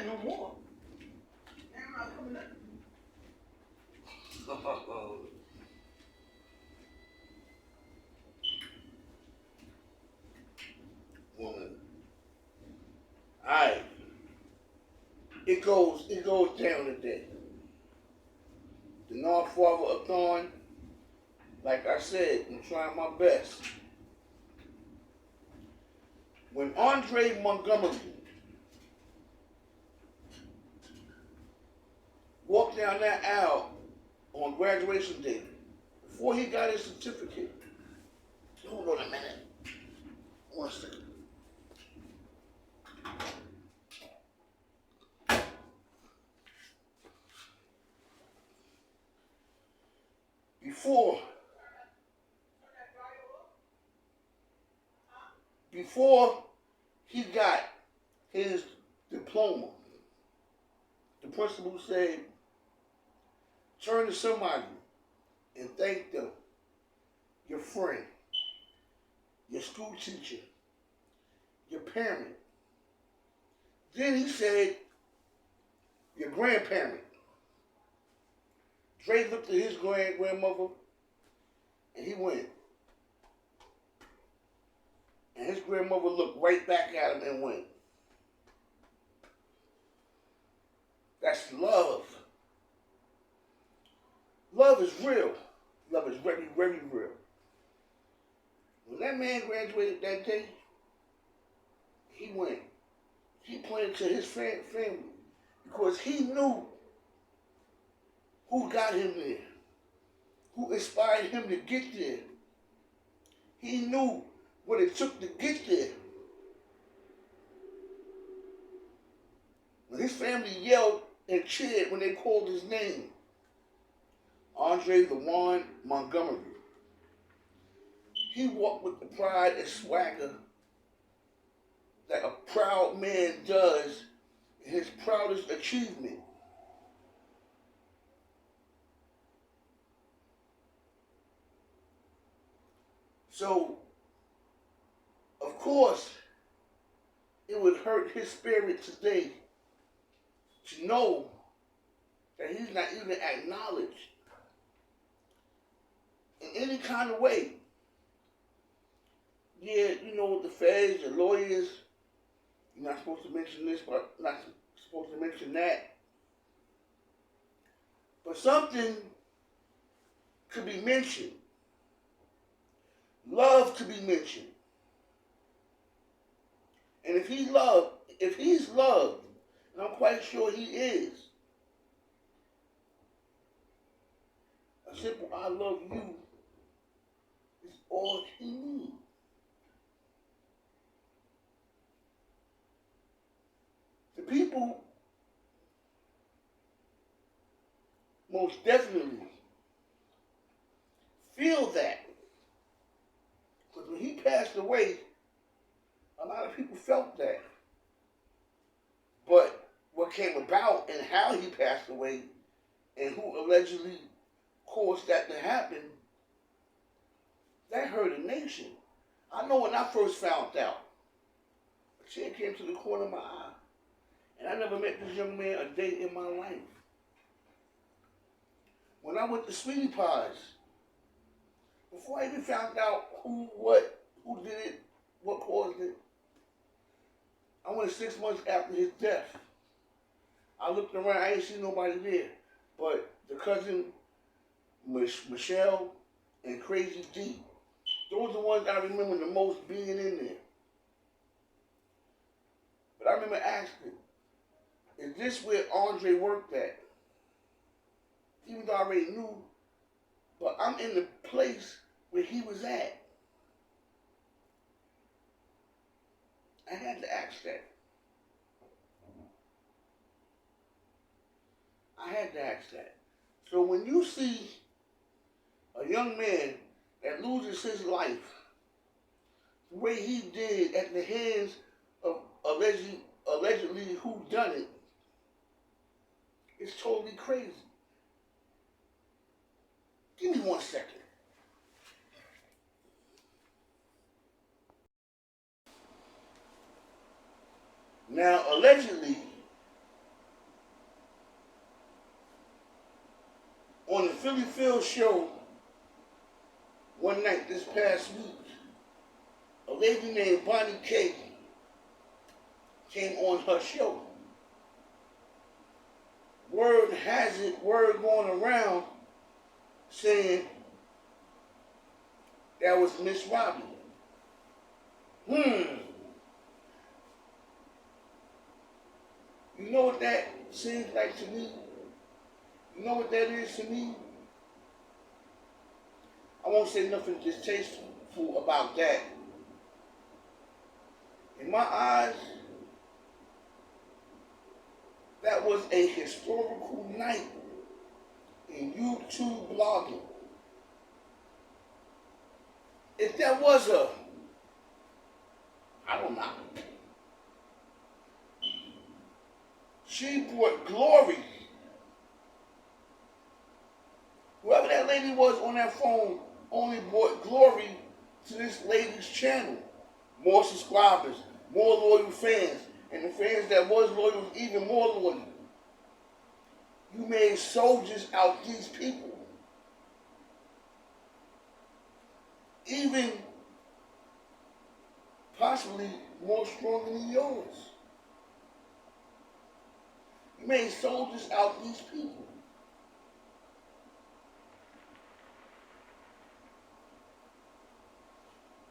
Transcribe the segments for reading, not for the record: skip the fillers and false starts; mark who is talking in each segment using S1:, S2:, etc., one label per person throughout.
S1: no more. Now I'm not coming up. Woman. Alright. It goes down today. The non-father of Thorn, like I said, I'm trying my best. When Andre Montgomery walked down that aisle on graduation day, before he got his certificate, hold on a minute. 1 second. Before he got his diploma, the principal said, turn to somebody and thank them, your friend, your school teacher, your parent. Then he said, your grandparent. Dre looked at his grandmother and he went. And his grandmother looked right back at him and went. That's love. Love is real. Love is very, very real. When that man graduated that day, he went. He pointed to his family because he knew who got him there, who inspired him to get there. He knew what it took to get there. When his family yelled and cheered when they called his name, Andre Lawan Montgomery, he walked with the pride and swagger that a proud man does in his proudest achievement. So, of course, it would hurt his spirit today to know that he's not even acknowledged in any kind of way. Yeah, you know, the feds, the lawyers, you're not supposed to mention this, but not supposed to mention that. But something could be mentioned. Love could be mentioned. And if he's loved, and I'm quite sure he is, a simple I love you is all he needs. The people most definitely feel that. Because when he passed away, a lot of people felt that. But what came about and how he passed away and who allegedly caused that to happen, that hurt a nation. I know when I first found out, a tear came to the corner of my eye. And I never met this young man a day in my life. When I went to Sweetie Pies, before I even found out who did it, what caused it, I went 6 months after his death. I looked around, I ain't seen nobody there. But the cousin, Michelle, and Crazy D, those are the ones I remember the most being in there. But I remember asking, is this where Andre worked at? Even though I already knew, but I'm in the place where he was at. I had to ask that. I had to ask that. So when you see a young man that loses his life the way he did at the hands of allegedly who done it, it's totally crazy. Give me 1 second. Now, allegedly, Phylly Phyll show one night this past week. A lady named Bonnie K came on her show. Word has it, word going around saying that was Miss Robbie. You know what that seems like to me? You know what that is to me? I won't say nothing distasteful about that. In my eyes, that was a historical night in YouTube blogging. If that was I don't know. She brought glory. Whoever that lady was on that phone only brought glory to this lady's channel. More subscribers, more loyal fans, and the fans that was loyal even more loyal. You made soldiers out these people. Even possibly more stronger than yours. You made soldiers out these people.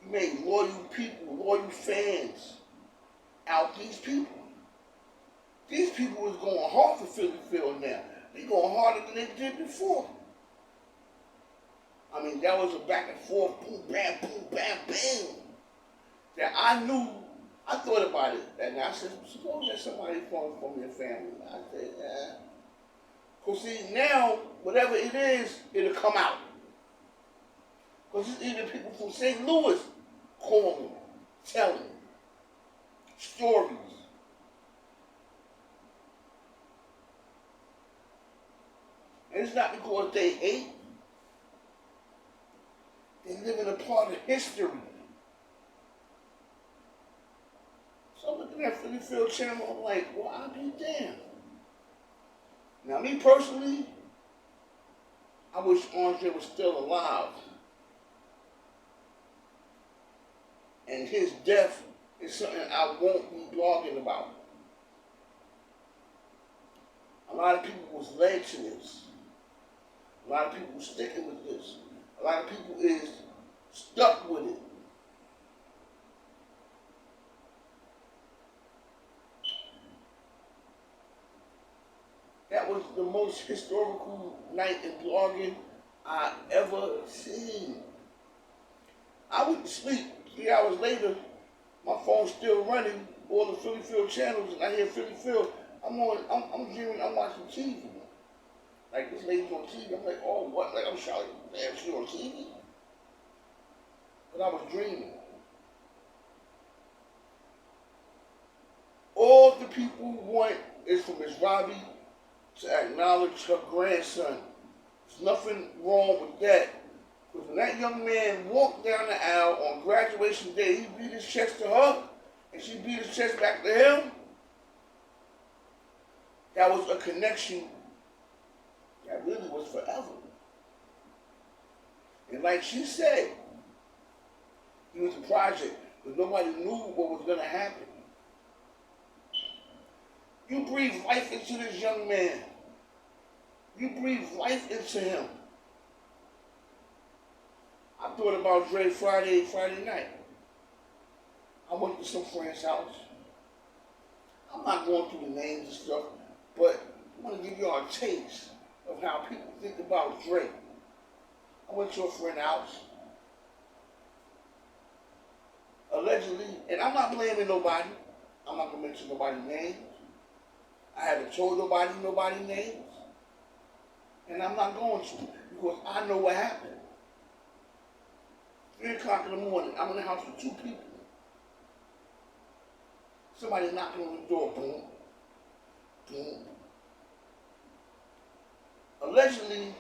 S1: You made loyal people, loyal fans out these people. These people is going hard for Phylly Phyll now. They going harder than they did before. I mean, that was a back and forth, boom, bam, bam. That I knew, I thought about it. And I said, suppose there's somebody from your family. I said, yeah. Because see, now, whatever it is, it'll come out. Because it's even people from St. Louis calling, telling stories. And it's not because they hate. They live in a part of history. So I'm looking at Phylly Phyll channel, I'm like, well, I'll be damned. Now, me personally, I wish Andre was still alive. And his death is something I won't be blogging about. A lot of people was led to this. A lot of people was sticking with this. A lot of people is stuck with it. That was the most historical night in blogging I ever seen. I went to sleep. 3 hours later, my phone's still running, all the Phylly Phyll channels, and I hear Phylly Phyll. I'm dreaming, I'm watching TV. Like, this lady's on TV. I'm like, oh, what? Like, I'm shouting, damn, she on TV? But I was dreaming. All the people want is for Miss Robbie to acknowledge her grandson. There's nothing wrong with that. Because when that young man walked down the aisle on graduation day, he beat his chest to her, and she beat his chest back to him. That was a connection that really was forever. And like she said, it was a project, because nobody knew what was going to happen. You breathe life into this young man. You breathe life into him. I thought about Dre Friday night. I went to some friend's house. I'm not going through the names and stuff, but I want to give y'all a taste of how people think about Dre. I went to a friend's house. Allegedly, and I'm not blaming nobody. I'm not going to mention nobody's names. I haven't told nobody nobody's names. And I'm not going to, because I know what happened. 3 o'clock in the morning, I'm in the house with 2 people. Somebody knocking on the door, boom, boom. Allegedly,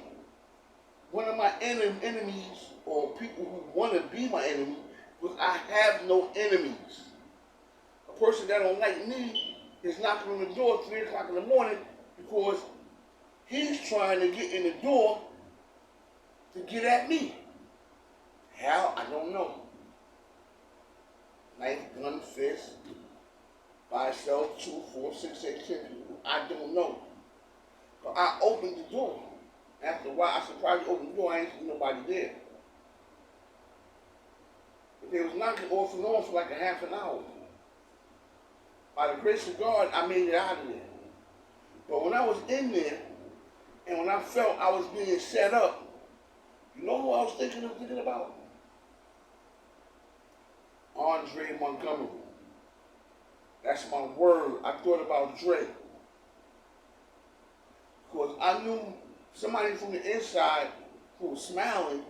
S1: one of my enemies, or people who want to be my enemy, because I have no enemies. A person that don't like me is knocking on the door at 3 o'clock in the morning because he's trying to get in the door to get at me. How? I don't know. Knife, gun, fist, by itself, 2, 4, 6, 8, 10 people. I don't know. But I opened the door. After a while, I surprised opened the door. I ain't see nobody there. But they was knocking off and on for like a half an hour. By the grace of God, I made it out of there. But when I was in there, and when I felt I was being set up, you know who I was thinking about? Andre Montgomery. That's my word. I thought about Dre. Because I knew somebody from the inside who was smiling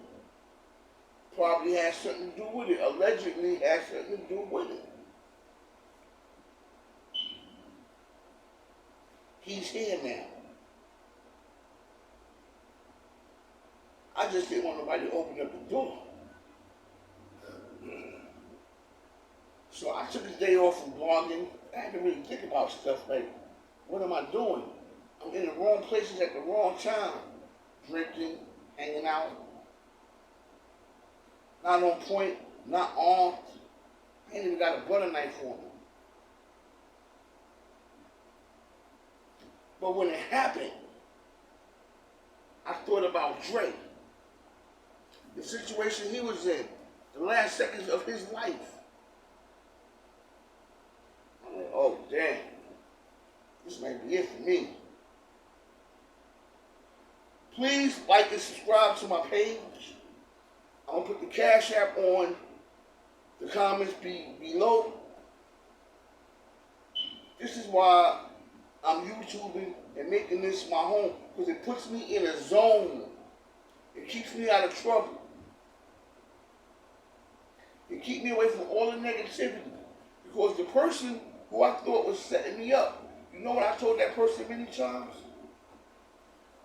S1: probably had something to do with it, allegedly had something to do with it. He's here now. I just didn't want nobody to open up the door. So I took a day off from blogging. I had to really think about stuff like, what am I doing? I'm in the wrong places at the wrong time. Drinking, hanging out. Not on point, not armed. I ain't even got a butter knife on me. But when it happened, I thought about Dre. The situation he was in, the last seconds of his life. I'm like, oh damn, this might be it for me. Please like and subscribe to my page. I'm gonna put the Cash App on the comments below. This is why I'm YouTubing and making this my home, because it puts me in a zone. It keeps me out of trouble. It keeps me away from all the negativity. Because the person who I thought was setting me up, you know what I told that person many times?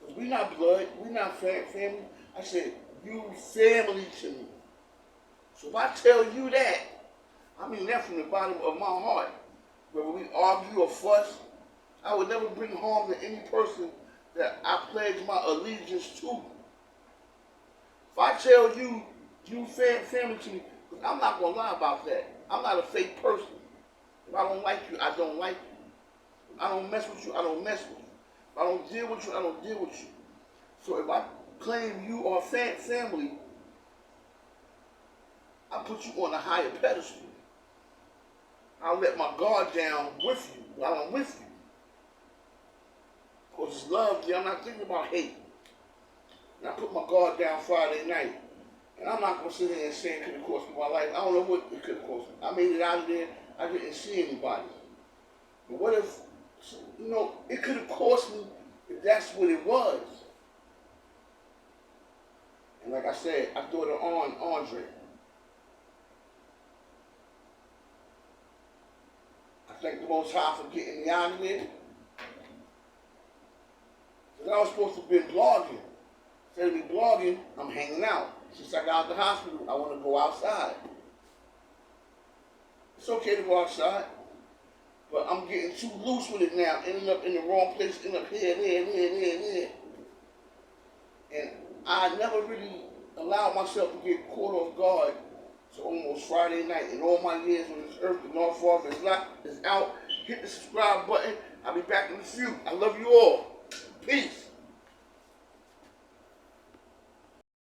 S1: Because we're not blood, we're not family. I said, you family to me. So if I tell you that, I mean that from the bottom of my heart. Whether we argue or fuss, I would never bring harm to any person that I pledge my allegiance to. If I tell you, you family to me, because I'm not going to lie about that. I'm not a fake person. If I don't like you, I don't like you. If I don't mess with you, I don't mess with you. If I don't deal with you, I don't deal with you. So if I claim you are family, I put you on a higher pedestal. I'll let my guard down with you while I'm with you. Because it's love, yeah, I'm not thinking about hate. And I put my guard down Friday night. And I'm not going to sit here and say it could have cost me my life. I don't know what it could have cost me. I made it out of there. I didn't see anybody. But what if, you know, it could have cost me if that's what it was. And like I said, I thought it on Andre. I thank the Most High for getting me out of there. Because I was supposed to have been blogging. Instead of me blogging, I'm hanging out. Since I got out of the hospital, I want to go outside. It's okay to go outside. But I'm getting too loose with it now, ending up in the wrong place, ending up here, there. And I never really allowed myself to get caught off guard to almost Friday night. In all my years on this earth, the North Father is out. Hit the subscribe button. I'll be back in a few. I love you all.